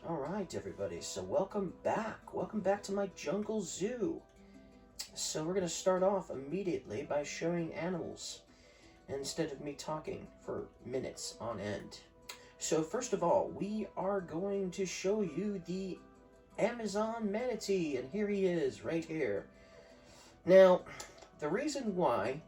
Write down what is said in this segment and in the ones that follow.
All right, everybody. So welcome back. Welcome back to my jungle zoo. So we're going to start off immediately by showing animals instead of me talking for minutes on end. So first of all, we are going to show you the Amazon manatee, and here he is right here. Now, the reason why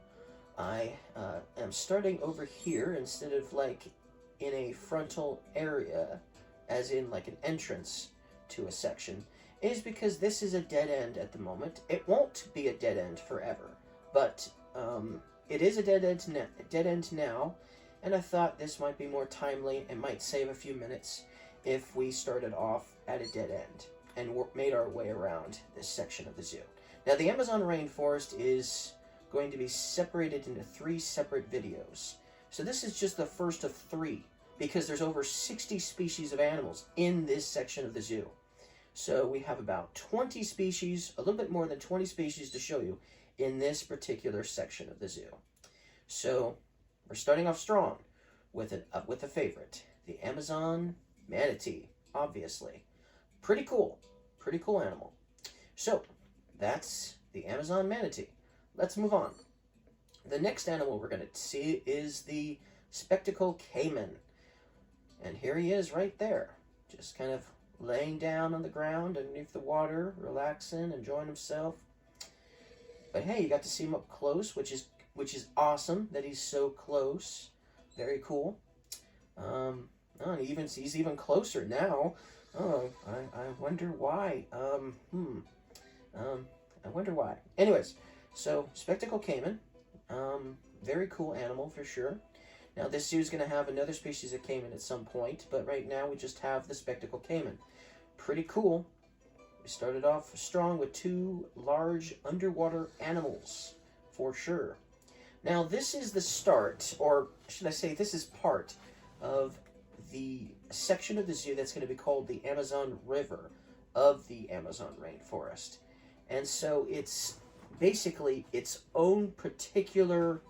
I am starting over here instead of like in a frontal area, as in like an entrance to a section, is because this is a dead end at the moment. It won't be a dead end forever, but it is a dead end now, and I thought this might be more timely and might save a few minutes if we started off at a dead end and made our way around this section of the zoo. Now, the Amazon rainforest is going to be separated into 3 separate videos. So this is just the first of 3, because there's over 60 species of animals in this section of the zoo. So we have about 20 species, a little bit more than 20 species to show you in this particular section of the zoo. So we're starting off strong with a favorite, the Amazon manatee, obviously. Pretty cool animal. So that's the Amazon manatee. Let's move on. The next animal we're going to see is the spectacled caiman. And here he is right there, just kind of laying down on the ground underneath the water, relaxing, enjoying himself. But hey, you got to see him up close, which is awesome that he's so close. Very cool. Oh, and he's even closer now. Oh, I wonder why. I wonder why. Anyways, so spectacled caiman, very cool animal for sure. Now this zoo is going to have another species of caiman at some point, but right now we just have the spectacled caiman. Pretty cool. We started off strong with 2 large underwater animals, for sure. Now this is the start, or should I say this is part of the section of the zoo that's going to be called the Amazon River of the Amazon rainforest. And so it's basically its own particular,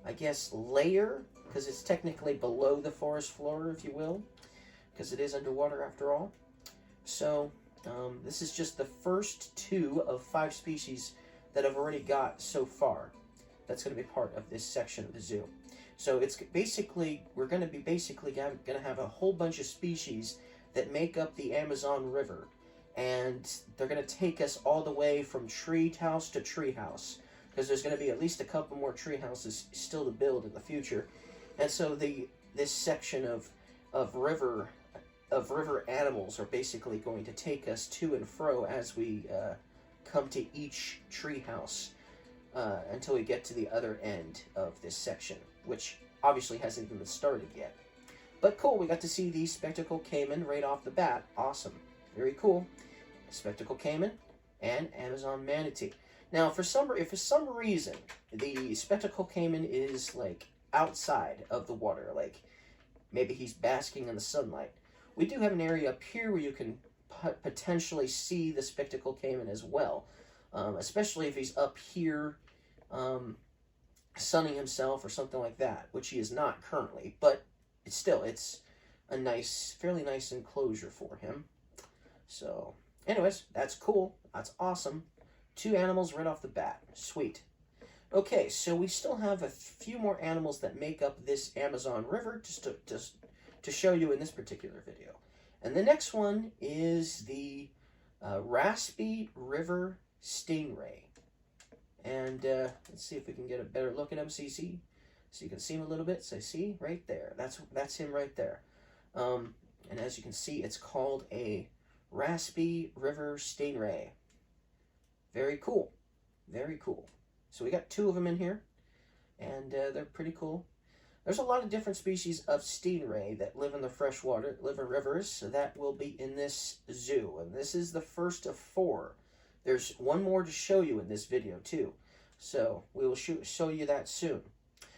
I guess, layer, because it's technically below the forest floor, if you will, because it is underwater after all. So this is just the first 2 of 5 species that I've already got so far. That's going to be part of this section of the zoo. So it's basically, we're going to be going to have a whole bunch of species that make up the Amazon River. And they're going to take us all the way from tree house to tree house, because there's going to be at least a couple more tree houses still to build in the future. And so this section of river animals are basically going to take us to and fro as we come to each tree house until we get to the other end of this section, which obviously hasn't even been started yet. But cool, we got to see the spectacled caiman right off the bat. Awesome. Very cool. Spectacled caiman and Amazon manatee. Now, if for some reason the spectacled caiman is like outside of the water, like maybe he's basking in the sunlight, we do have an area up here where you can potentially see the spectacled caiman as well, especially if he's up here sunning himself or something like that, which he is not currently, but it's a fairly nice enclosure for him. So anyways, that's cool. That's awesome. 2 animals right off the bat. Sweet. Okay, so we still have a few more animals that make up this Amazon River just to show you in this particular video. And the next one is the raspy river stingray. And let's see if we can get a better look at him. So you can see him a little bit. So see right there. That's him right there. And as you can see, it's called a raspy river stingray. Very cool. Very cool. So we got 2 of them in here, and they're pretty cool. There's a lot of different species of stingray that live in the freshwater, live in rivers, so that will be in this zoo. And this is the first of 4. There's one more to show you in this video too. So we will show you that soon.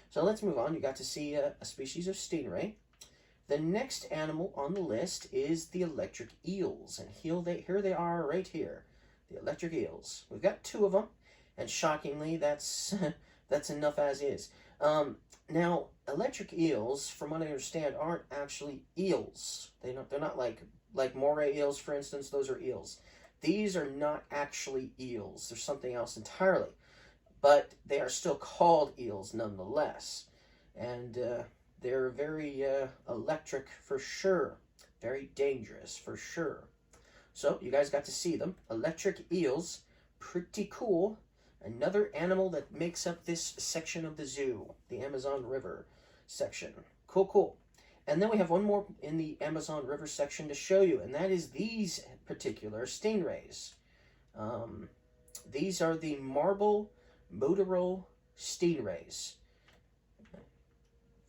So let's move on. You got to see a species of stingray. The next animal on the list is the electric eels. And here they are right here. The electric eels. We've got 2 of them. And shockingly, that's enough as is. Now, electric eels, from what I understand, aren't actually eels. They're not like moray eels, for instance. Those are eels. These are not actually eels. They're something else entirely. But they are still called eels nonetheless. And they're very electric for sure. Very dangerous for sure. So you guys got to see them. Electric eels. Pretty cool. Another animal that makes up this section of the zoo, the Amazon River section. Cool, cool. And then we have one more in the Amazon River section to show you, and that is these particular stingrays. These are the marble motorol stingrays.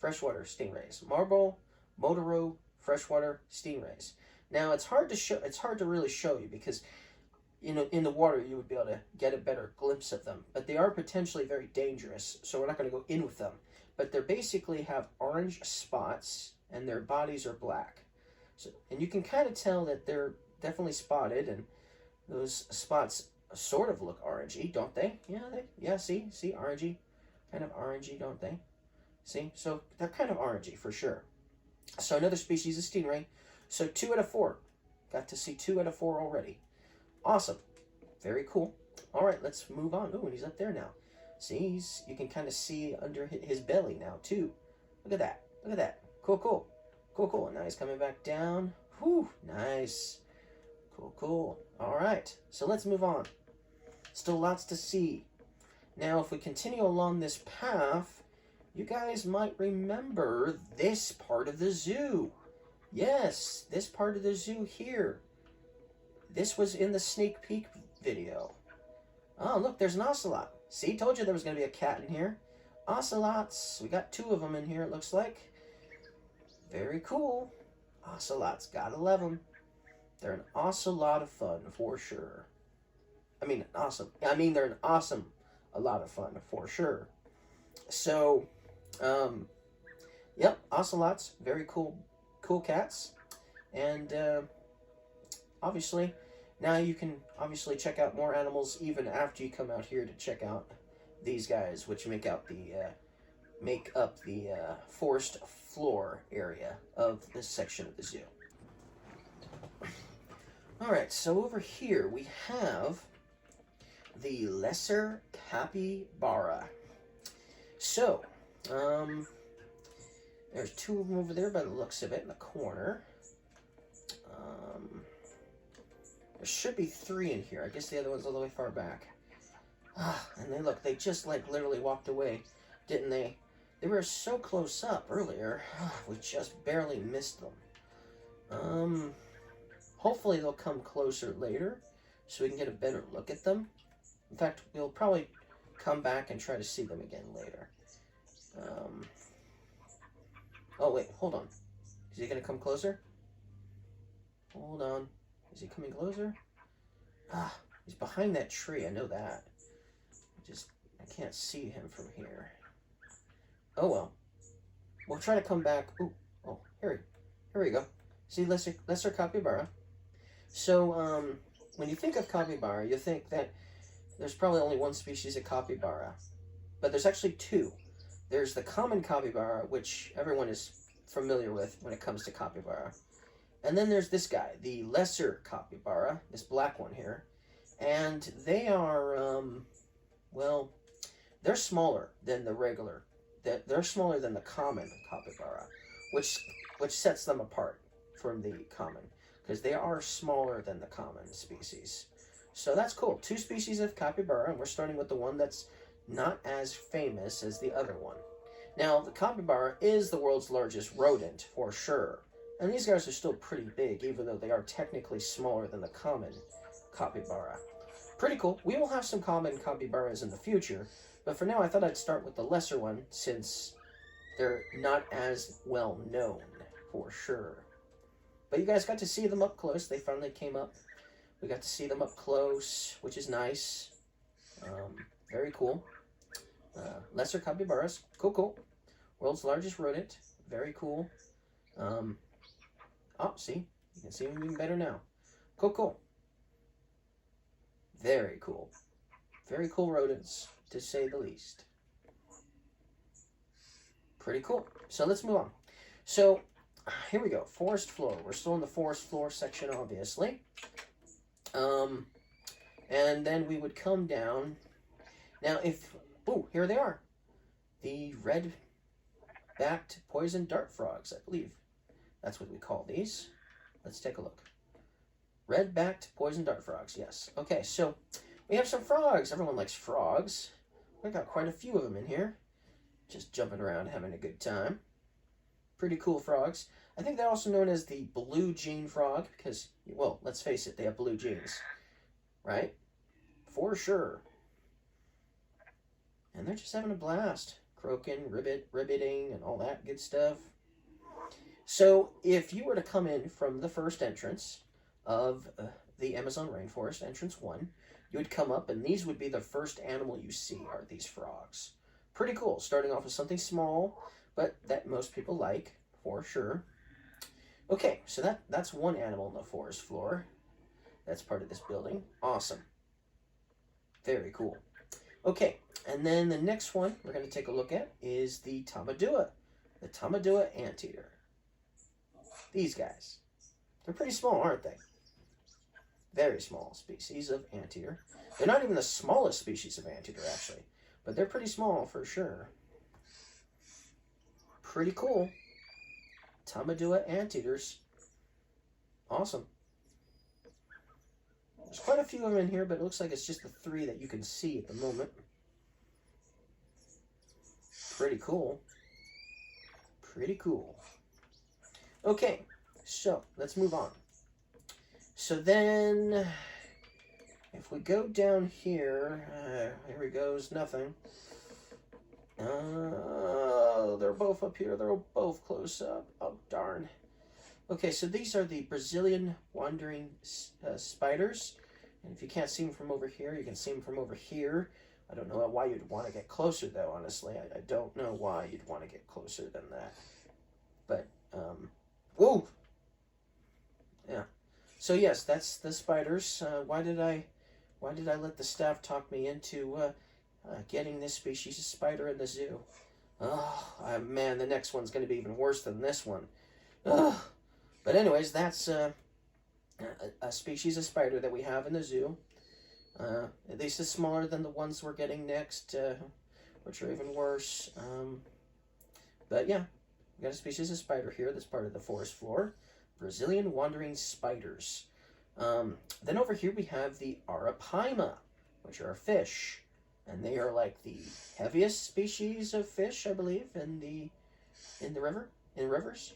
Freshwater stingrays. Marble motorol freshwater stingrays. Now it's hard to really show you because in the water you would be able to get a better glimpse of them, but they are potentially very dangerous, so we're not going to go in with them. But they basically have orange spots and their bodies are black. So, and you can kind of tell that they're definitely spotted, and those spots sort of look orangey, don't they? Yeah, see orangey, kind of orangey, don't they? See, so they're kind of orangey for sure. So another species of stingray. So 2 out of 4. Got to see 2 out of 4 already. Awesome. Very cool. All right, let's move on. Ooh, and he's up there now. See, you can kind of see under his belly now, too. Look at that. Look at that. Cool, cool. Cool, cool. And now he's coming back down. Whew, nice. Cool, cool. All right, so let's move on. Still lots to see. Now, if we continue along this path, you guys might remember this part of the zoo. Yes, this part of the zoo here. This was in the sneak peek video. Oh, look, there's an ocelot. See, told you there was going to be a cat in here. Ocelots. We got 2 of them in here, it looks like. Very cool. Ocelots. Gotta love them. They're an awesome lot of fun, for sure. They're an awesome a lot of fun, for sure. So, yep, ocelots. Very cool cats. And, obviously, now you can obviously check out more animals even after you come out here to check out these guys, which make up the forest floor area of this section of the zoo. All right, so over here we have the lesser capybara. So, there's 2 of them over there by the looks of it in the corner. There should be 3 in here. I guess the other one's all the way far back. And they just like literally walked away, didn't they? They were so close up earlier. We just barely missed them. Hopefully they'll come closer later so we can get a better look at them. In fact, we'll probably come back and try to see them again later. Oh, wait, hold on. Is he going to come closer? Hold on. Is he coming closer? He's behind that tree. I know that. I can't see him from here. Oh, well. We'll try to come back. Ooh, oh, here we go. See, lesser capybara. So, when you think of capybara, you think that there's probably only 1 species of capybara. But there's actually 2. There's the common capybara, which everyone is familiar with when it comes to capybara. And then there's this guy, the lesser capybara, this black one here. And they are, well, they're smaller than the regular. They're smaller than the common capybara, which sets them apart from the common, because they are smaller than the common species. So that's cool. 2 species of capybara, and we're starting with the one that's not as famous as the other one. Now, the capybara is the world's largest rodent, for sure. And these guys are still pretty big, even though they are technically smaller than the common capybara. Pretty cool. We will have some common capybaras in the future, but for now I thought I'd start with the lesser one, since they're not as well known, for sure. But you guys got to see them up close. They finally came up. We got to see them up close, which is nice. Very cool. Lesser capybaras. Cool. World's largest rodent. Very cool. Oh, see? You can see them even better now. Cool. Very cool. Very cool rodents, to say the least. Pretty cool. So let's move on. So here we go. Forest floor. We're still in the forest floor section, obviously. And then we would come down. Now, here they are. The red-backed poison dart frogs, I believe. That's what we call these. Let's take a look. Red-backed poison dart frogs, yes. Okay, so we have some frogs. Everyone likes frogs. We've got quite a few of them in here. Just jumping around, having a good time. Pretty cool frogs. I think they're also known as the blue jean frog because, well, let's face it, they have blue jeans. Right? For sure. And they're just having a blast. Croaking, ribbiting, and all that good stuff. So, if you were to come in from the first entrance of the Amazon rainforest, entrance 1, you would come up, and these would be the first animal you see are these frogs. Pretty cool. Starting off with something small, but that most people like, for sure. Okay, so that's one animal on the forest floor. That's part of this building. Awesome. Very cool. Okay, and then the next one we're going to take a look at is the tamadua. The tamadua anteater. These guys. They're pretty small, aren't they? Very small species of anteater. They're not even the smallest species of anteater, actually. But they're pretty small, for sure. Pretty cool. Tamadua anteaters. Awesome. There's quite a few of them in here, but it looks like it's just the 3 that you can see at the moment. Pretty cool. Pretty cool. Okay, so let's move on. So then, if we go down here, here goes nothing. They're both up here. They're both close up. Oh, darn. Okay, so these are the Brazilian wandering spiders. And if you can't see them from over here, you can see them from over here. I don't know why you'd want to get closer, though, honestly. I don't know why you'd want to get closer than that. But, whoa! Yeah. So, yes, that's the spiders. Why did I let the staff talk me into getting this species of spider in the zoo? Oh, man, the next one's going to be even worse than this one. Ugh. But anyways, that's a species of spider that we have in the zoo. At least it's smaller than the ones we're getting next, which are even worse. But yeah, we got a species of spider here that's part of the forest floor. Brazilian wandering spiders. Then over here we have the arapaima, which are a fish. And they are like the heaviest species of fish, I believe, in rivers.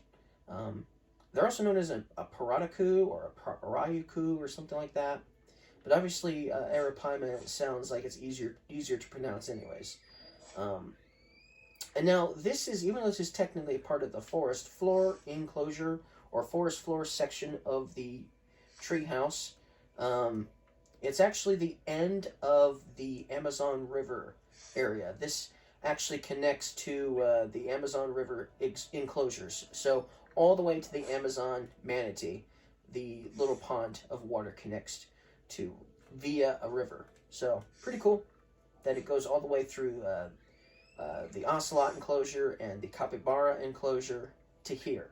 They're also known as a parataku or a parayuku or something like that. But obviously, arapaima sounds like it's easier to pronounce anyways. And now, even though this is technically part of the forest floor enclosure or forest floor section of the treehouse, it's actually the end of the Amazon River area. This actually connects to the Amazon River enclosures. So all the way to the Amazon manatee, the little pond of water connects to via a river. So pretty cool that it goes all the way through the ocelot enclosure and the capybara enclosure to here.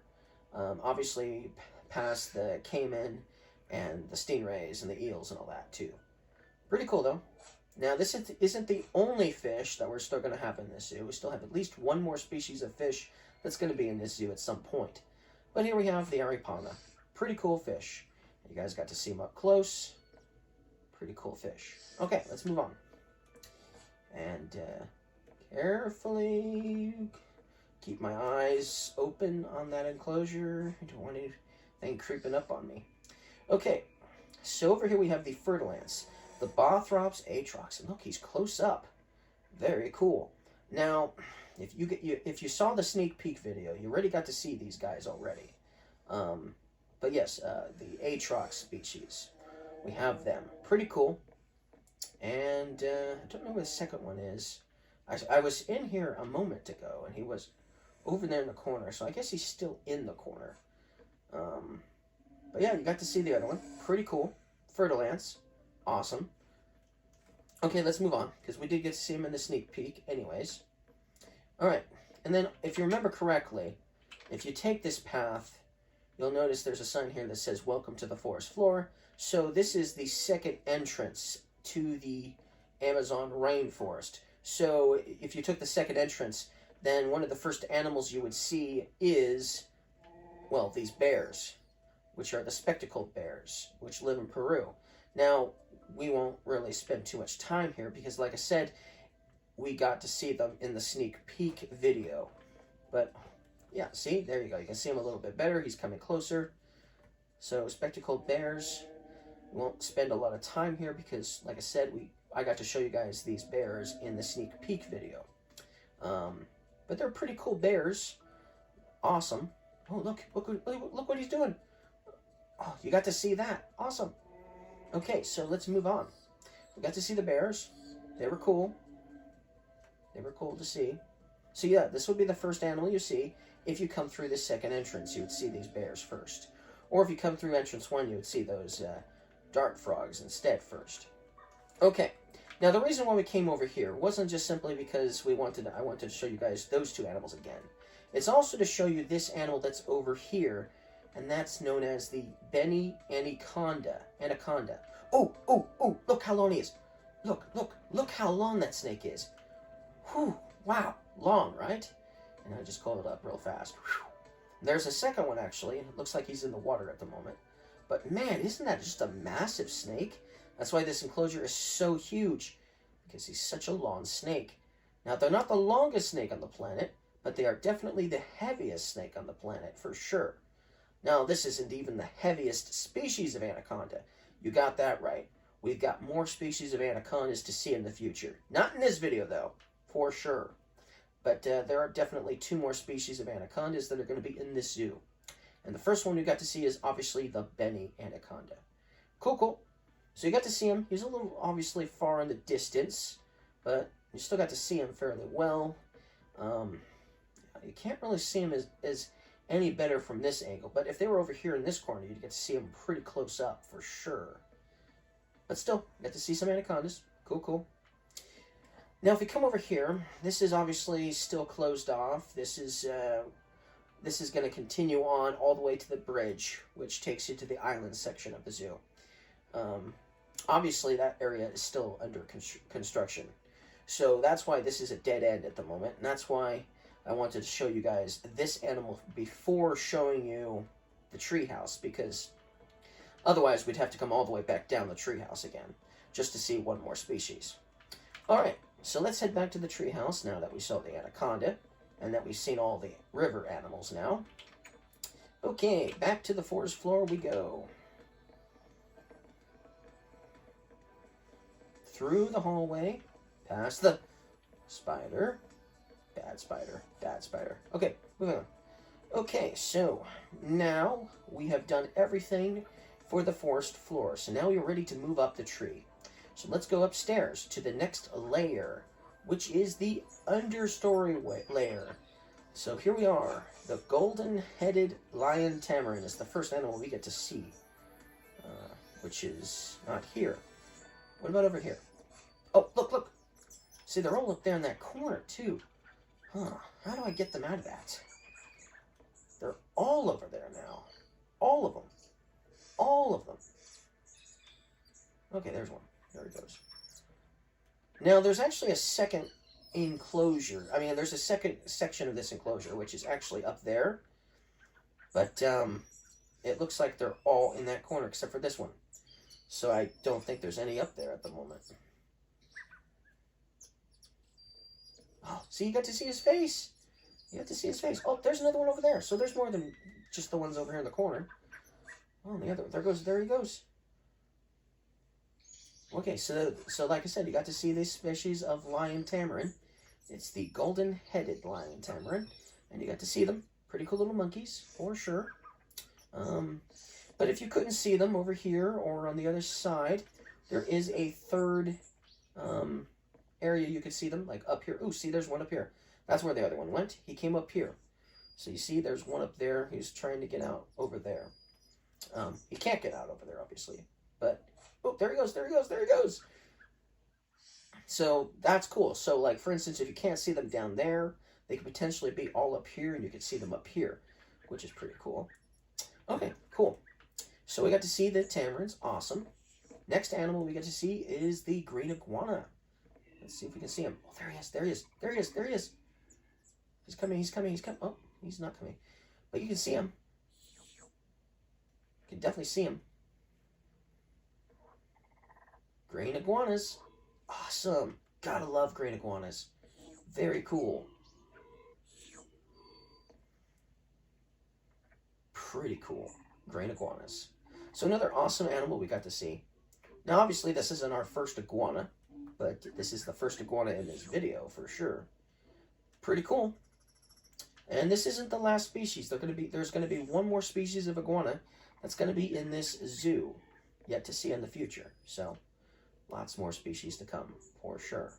Obviously past the caiman and the stingrays and the eels and all that too. Pretty cool though. Now this isn't the only fish that we're still going to have in this zoo. We still have at least one more species of fish that's going to be in this zoo at some point. But here we have the arapaima. Pretty cool fish. You guys got to see them up close. Pretty cool fish. Okay, let's move on. And carefully keep my eyes open on that enclosure. I don't want anything creeping up on me. Okay, so over here we have the fertilants, the Bothrops atrox, and look, he's close up. Very cool. Now, if you saw the sneak peek video, you already got to see these guys already. But yes, the atrox species, we have them. Pretty cool. And I don't know where the second one is. I was in here a moment ago, and he was over there in the corner, so I guess he's still in the corner. But yeah, you got to see the other one. Pretty cool. Fertilants. Awesome. Okay, let's move on, because we did get to see him in the sneak peek anyways. Alright, And then, if you remember correctly, if you take this path, you'll notice there's a sign here that says, "Welcome to the forest floor." So this is the second entrance to the Amazon rainforest. So if you took the second entrance, then one of the first animals you would see is, well, these bears, which are the spectacled bears, which live in Peru. Now, we won't really spend too much time here because, like I said, we got to see them in the sneak peek video. But, yeah, see? There you go. You can see him a little bit better. He's coming closer. So, spectacled bears. We won't spend a lot of time here because, like I said, I got to show you guys these bears in the sneak peek video. But they're pretty cool bears. Awesome. Oh, look what he's doing. Oh, you got to see that. Awesome. Okay, so let's move on. We got to see the bears. They were cool. They were cool to see. So yeah, this would be the first animal you see. If you come through this second entrance, you would see these bears first. Or if you come through entrance 1, you would see those dart frogs instead first. Okay, now the reason why we came over here wasn't just simply because I wanted to show you guys those two animals again. It's also to show you this animal that's over here, and that's known as the Benny anaconda. Oh, look how long he is. Look how long that snake is. Whew, wow, long, right? And I just called it up real fast. Whew. There's a second one, actually, and it looks like he's in the water at the moment. But man, isn't that just a massive snake? That's why this enclosure is so huge, because he's such a long snake. Now, they're not the longest snake on the planet, but they are definitely the heaviest snake on the planet, for sure. Now, this isn't even the heaviest species of anaconda. You got that right. We've got more species of anacondas to see in the future. Not in this video, though, for sure. But there are definitely 2 more species of anacondas that are going to be in this zoo. And the first one we got to see is obviously the Benny anaconda. Cool. So you got to see him. He's a little obviously far in the distance, but you still got to see him fairly well. You can't really see him as any better from this angle, but if they were over here in this corner, you'd get to see him pretty close up for sure. But still, you get to see some anacondas. Cool. Now, if we come over here, this is obviously still closed off. This is going to continue on all the way to the bridge, which takes you to the island section of the zoo. Obviously, that area is still under construction. So that's why this is a dead end at the moment, and that's why I wanted to show you guys this animal before showing you the treehouse, because otherwise we'd have to come all the way back down the treehouse again, just to see one more species. Alright, so let's head back to the treehouse now that we saw the anaconda, and that we've seen all the river animals now. Okay, back to the forest floor we go. Through the hallway, past the spider. Bad spider. Okay, moving on. Okay, so now we have done everything for the forest floor. So now we're ready to move up the tree. So let's go upstairs to the next layer, which is the understory layer. So here we are. The golden-headed lion tamarin is the first animal we get to see, which is not here. What about over here? Oh, look. See, they're all up there in that corner, too. Huh, how do I get them out of that? They're all over there now. All of them. Okay, there's one. There it goes. Now, there's actually a second enclosure. I mean, there's a second section of this enclosure, which is actually up there. But, it looks like they're all in that corner, except for this one. So I don't think there's any up there at the moment. Oh, see, you got to see his face. Oh, there's another one over there. So there's more than just the ones over here in the corner. Oh, the other, there he goes. Okay, so like I said, you got to see this species of lion tamarin. It's the golden-headed lion tamarin, and you got to see them. Pretty cool little monkeys, for sure. But if you couldn't see them over here or on the other side, there is a third area you could see them, like up here. Ooh, see, there's one up here. That's where the other one went. He came up here. So you see, there's one up there who's trying to get out over there. He can't get out over there, obviously. But, oh, there he goes. So that's cool. So, like, for instance, if you can't see them down there, they could potentially be all up here, and you could see them up here, which is pretty cool. Okay, cool. So we got to see the tamarins. Awesome. Next animal we get to see is the green iguana. Let's see if we can see him. Oh, there he is. There he is. There he is. There he is. He's coming. He's coming. He's coming. Oh, he's not coming. But you can see him. You can definitely see him. Green iguanas. Awesome. Gotta love green iguanas. Very cool. Pretty cool. Green iguanas. So another awesome animal we got to see. Now obviously this isn't our first iguana, but this is the first iguana in this video for sure. Pretty cool. And this isn't the last species. There's going to be one more species of iguana that's going to be in this zoo yet to see in the future. So lots more species to come for sure.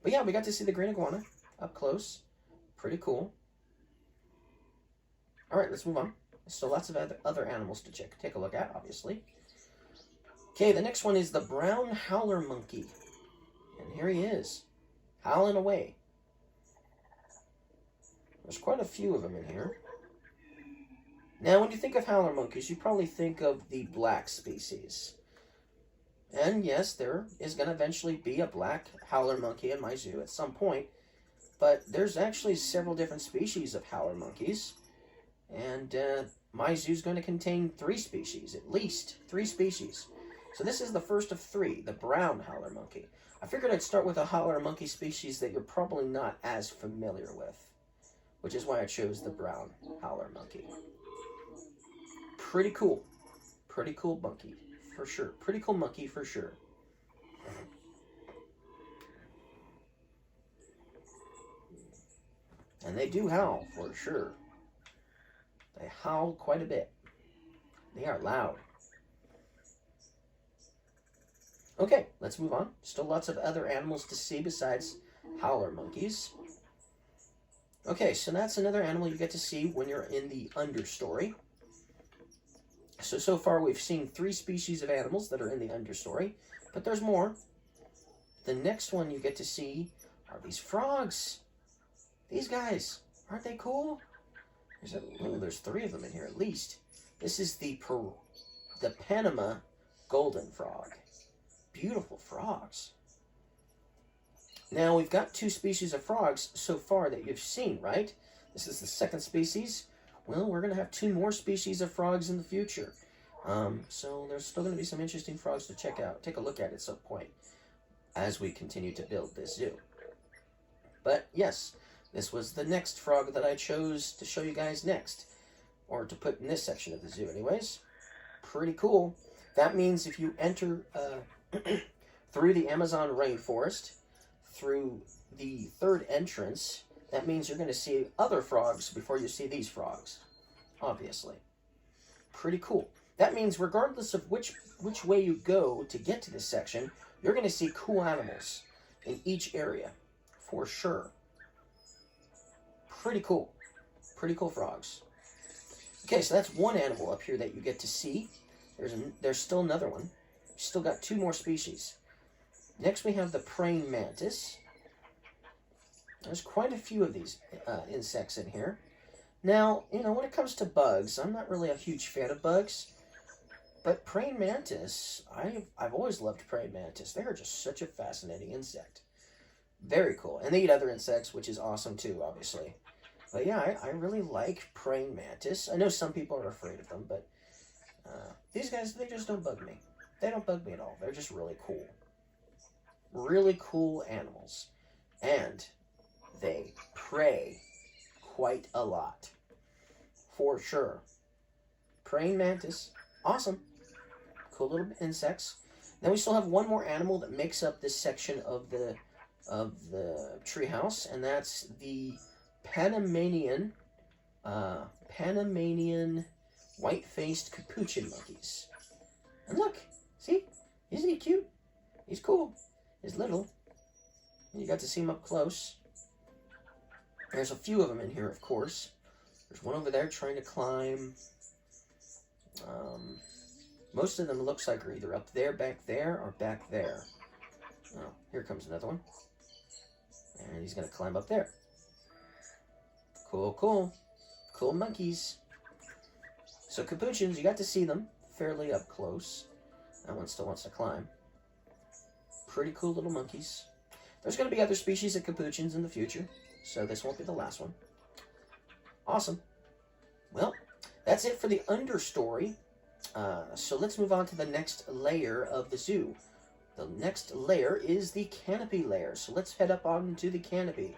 But yeah, we got to see the green iguana up close. Pretty cool. All right, let's move on. So lots of other animals to take a look at, obviously. Okay, the next one is the brown howler monkey. And here he is, howling away. There's quite a few of them in here. Now, when you think of howler monkeys, you probably think of the black species. And yes, there is going to eventually be a black howler monkey in my zoo at some point. But there's actually several different species of howler monkeys. And my zoo is going to contain 3 species, at least 3 species. So this is the first of 3, the brown howler monkey. I figured I'd start with a howler monkey species that you're probably not as familiar with, which is why I chose the brown howler monkey. Pretty cool. Pretty cool monkey, for sure. Pretty cool monkey, for sure. And they do howl, for sure. They howl quite a bit. They are loud. Okay, let's move on. Still lots of other animals to see besides howler monkeys. Okay, so that's another animal you get to see when you're in the understory. So far we've seen 3 species of animals that are in the understory, but there's more. The next one you get to see are these frogs. These guys, aren't they cool? There's 3 of them in here at least. This is the Panama golden frog. Beautiful frogs. Now, we've got 2 species of frogs so far that you've seen, right? This is the second species. Well, we're going to have 2 more species of frogs in the future. So there's still going to be some interesting frogs to check out, take a look at some point as we continue to build this zoo. But yes, this was the next frog that I chose to show you guys next, or to put in this section of the zoo anyways. Pretty cool. That means if you enter through the Amazon rainforest, through the 3rd entrance, that means you're going to see other frogs before you see these frogs, obviously. Pretty cool. That means regardless of which way you go to get to this section, you're going to see cool animals in each area, for sure. Pretty cool. Pretty cool frogs. Okay, so that's one animal up here that you get to see. There's still another one. Still got 2 more species. Next we have the praying mantis. There's quite a few of these insects in here. Now, when it comes to bugs, I'm not really a huge fan of bugs. But praying mantis, I've always loved praying mantis. They're just such a fascinating insect. Very cool. And they eat other insects, which is awesome too, obviously. But yeah, I really like praying mantis. I know some people are afraid of them, but these guys, they just don't bug me. They don't bug me at all. They're just really cool. Really cool animals. And they pray quite a lot. For sure. Praying mantis. Awesome. Cool little insects. Then we still have one more animal that makes up this section of the treehouse, and that's the Panamanian white-faced capuchin monkeys. And look, see? Isn't he cute? He's cool. He's little. You got to see him up close. There's a few of them in here, of course. There's one over there trying to climb. Most of them looks like are either up there, back there, or back there. Oh, here comes another one. And he's going to climb up there. Cool, cool. Cool monkeys. So capuchins, you got to see them fairly up close. That one still wants to climb. Pretty cool little monkeys. There's going to be other species of capuchins in the future, so this won't be the last one. Awesome. Well, that's it for the understory. So let's move on to the next layer of the zoo. The next layer is the canopy layer. So let's head up onto the canopy.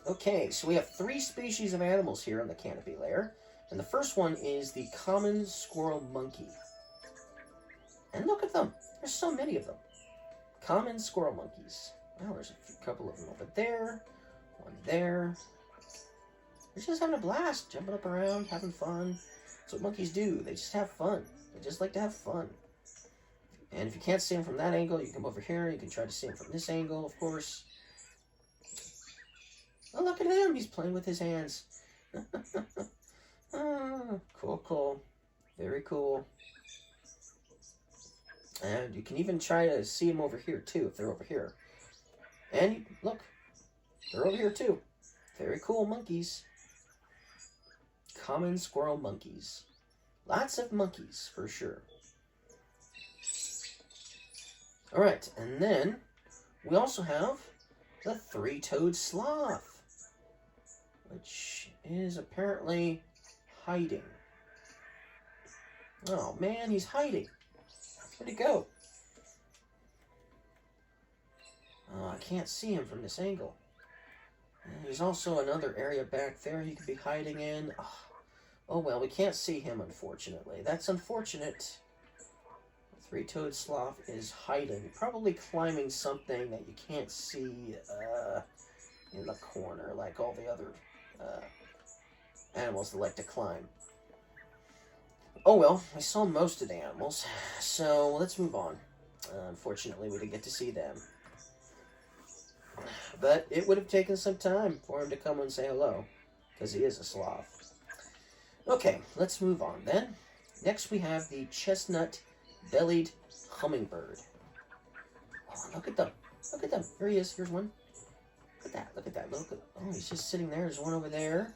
Okay, so we have 3 species of animals here on the canopy layer. And the first one is the common squirrel monkey. And look at them. There's so many of them. Common squirrel monkeys. Well, there's a couple of them over there. One there. They're just having a blast, jumping up around, having fun. That's what monkeys do. They just have fun. They just like to have fun. And if you can't see them from that angle, you come over here. You can try to see them from this angle, of course. Oh, look at him. He's playing with his hands. Cool, cool. Very cool. And you can even try to see them over here, too, if they're over here. And look, they're over here, too. Very cool monkeys. Common squirrel monkeys. Lots of monkeys, for sure. Alright, and then we also have the 3-toed sloth, which is apparently hiding. Oh man, he's hiding. Where'd he go? Oh, I can't see him from this angle. And there's also another area back there he could be hiding in. Oh well, we can't see him, unfortunately. That's unfortunate. The 3-toed sloth is hiding, probably climbing something that you can't see in the corner, like all the other animals that like to climb. Oh well, we saw most of the animals, so let's move on. Unfortunately, we didn't get to see them. But it would have taken some time for him to come and say hello, because he is a sloth. Okay, let's move on then. Next we have the chestnut-bellied hummingbird. Oh, look at them. Look at them. Here he is. Here's one. Look at that. Look at that. Look at, oh, he's just sitting there. There's one over there.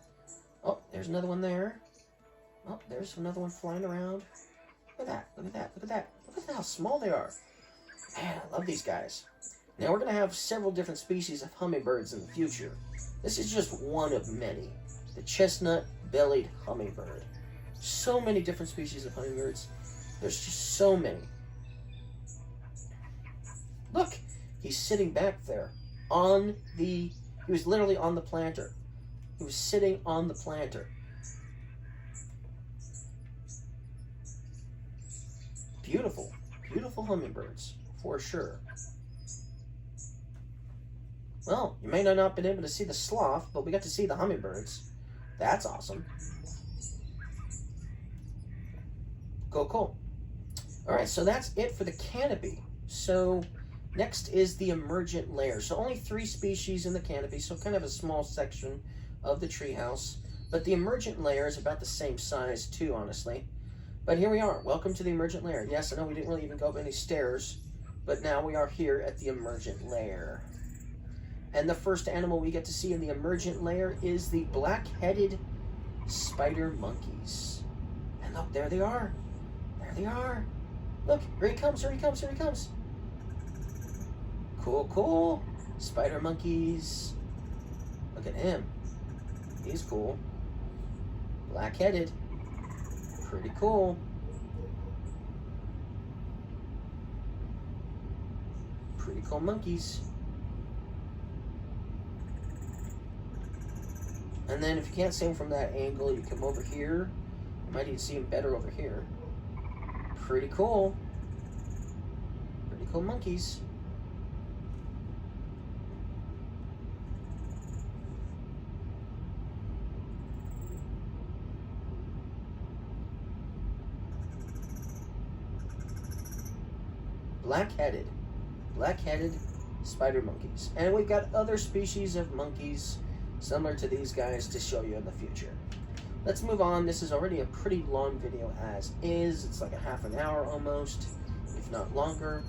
Oh, there's another one there. Oh, there's another one flying around. Look at that. Look at that. Look at that. Look at how small they are. Man, I love these guys. Now, we're going to have several different species of hummingbirds in the future. This is just one of many. The chestnut-bellied hummingbird. So many different species of hummingbirds. There's just so many. Look, he's sitting back there on the... He was literally on the planter. He was sitting on the planter. Beautiful. Beautiful hummingbirds, for sure. Well, you may not have been able to see the sloth, but we got to see the hummingbirds. That's awesome. Cool. Alright, so that's it for the canopy. So, next is the emergent layer. So only 3 species in the canopy, so kind of a small section of the treehouse. But the emergent layer is about the same size too, honestly. But here we are. Welcome to the emergent layer. Yes, I know we didn't really even go up any stairs, but now we are here at the emergent layer. And the first animal we get to see in the emergent layer is the black-headed spider monkeys. And look, there they are. There they are. Look, here he comes, here he comes, here he comes. Cool. Spider monkeys. Look at him. He's cool. Black-headed. Pretty cool. Pretty cool monkeys. And then if you can't see them from that angle, you come over here. You might even see them better over here. Pretty cool. Pretty cool monkeys. Black-headed spider monkeys. And we've got other species of monkeys similar to these guys to show you in the future. Let's move on. This is already a pretty long video as is. It's like a half an hour almost, if not longer.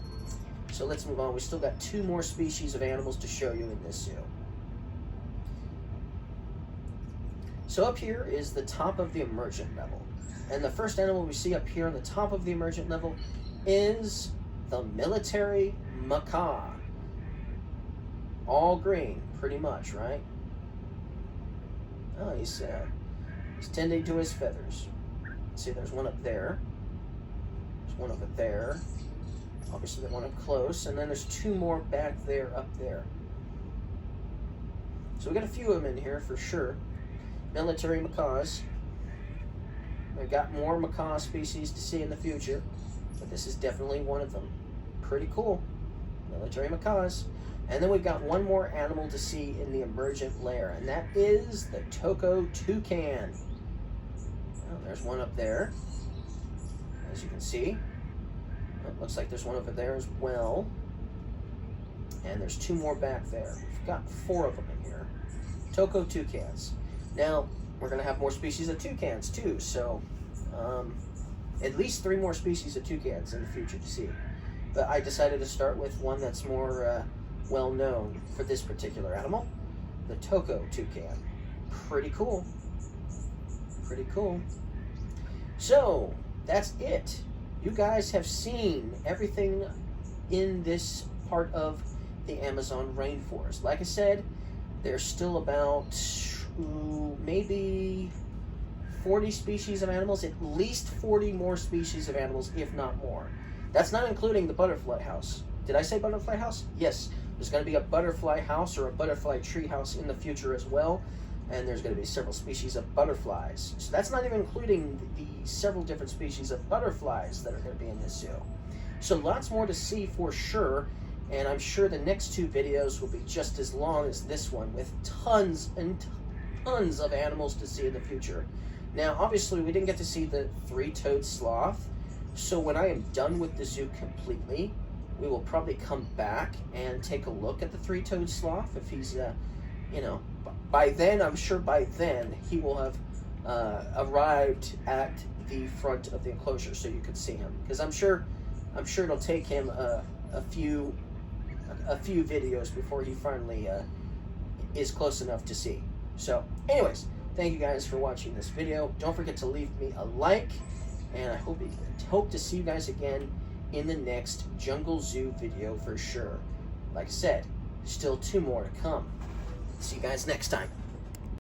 So let's move on. We still got 2 more species of animals to show you in this zoo. So up here is the top of the emergent level. And the first animal we see up here on the top of the emergent level is the military macaw. All green, pretty much, right? Oh, he's tending to his feathers. See, there's one up there. There's one over there. Obviously, the one up close. And then there's two more back there, up there. So we got a few of them in here for sure. Military macaws. We've got more macaw species to see in the future, but this is definitely one of them. Pretty cool. Military macaws. And then we've got one more animal to see in the emergent layer, and that is the Toko toucan. Well, there's one up there, as you can see. It looks like there's one over there as well. And there's two more back there. We've got 4 of them in here. Toko toucans. Now, we're going to have more species of toucans too, so at least 3 more species of toucans in the future to see. But I decided to start with one that's more well known for this particular animal, the Toko toucan. Pretty cool. Pretty cool. So, that's it. You guys have seen everything in this part of the Amazon rainforest. Like I said, there's still about maybe 40 species of animals, at least 40 more species of animals, if not more. That's not including the butterfly house. Did I say butterfly house? Yes. There's going to be a butterfly house or a butterfly tree house in the future as well, and there's going to be several species of butterflies. So that's not even including the several different species of butterflies that are going to be in this zoo. So lots more to see for sure, and I'm sure the next 2 videos will be just as long as this one, with tons and tons of animals to see in the future. Now, obviously, we didn't get to see the 3-toed sloth, so when I am done with the zoo completely, we will probably come back and take a look at the 3-toed sloth if he's, by then, I'm sure by then, he will have arrived at the front of the enclosure so you can see him. Because I'm sure it'll take him a few videos before he finally is close enough to see. So, anyways, thank you guys for watching this video. Don't forget to leave me a like, and I hope to see you guys again in the next Jungle Zoo video for sure. Like I said, still 2 more to come. See you guys next time.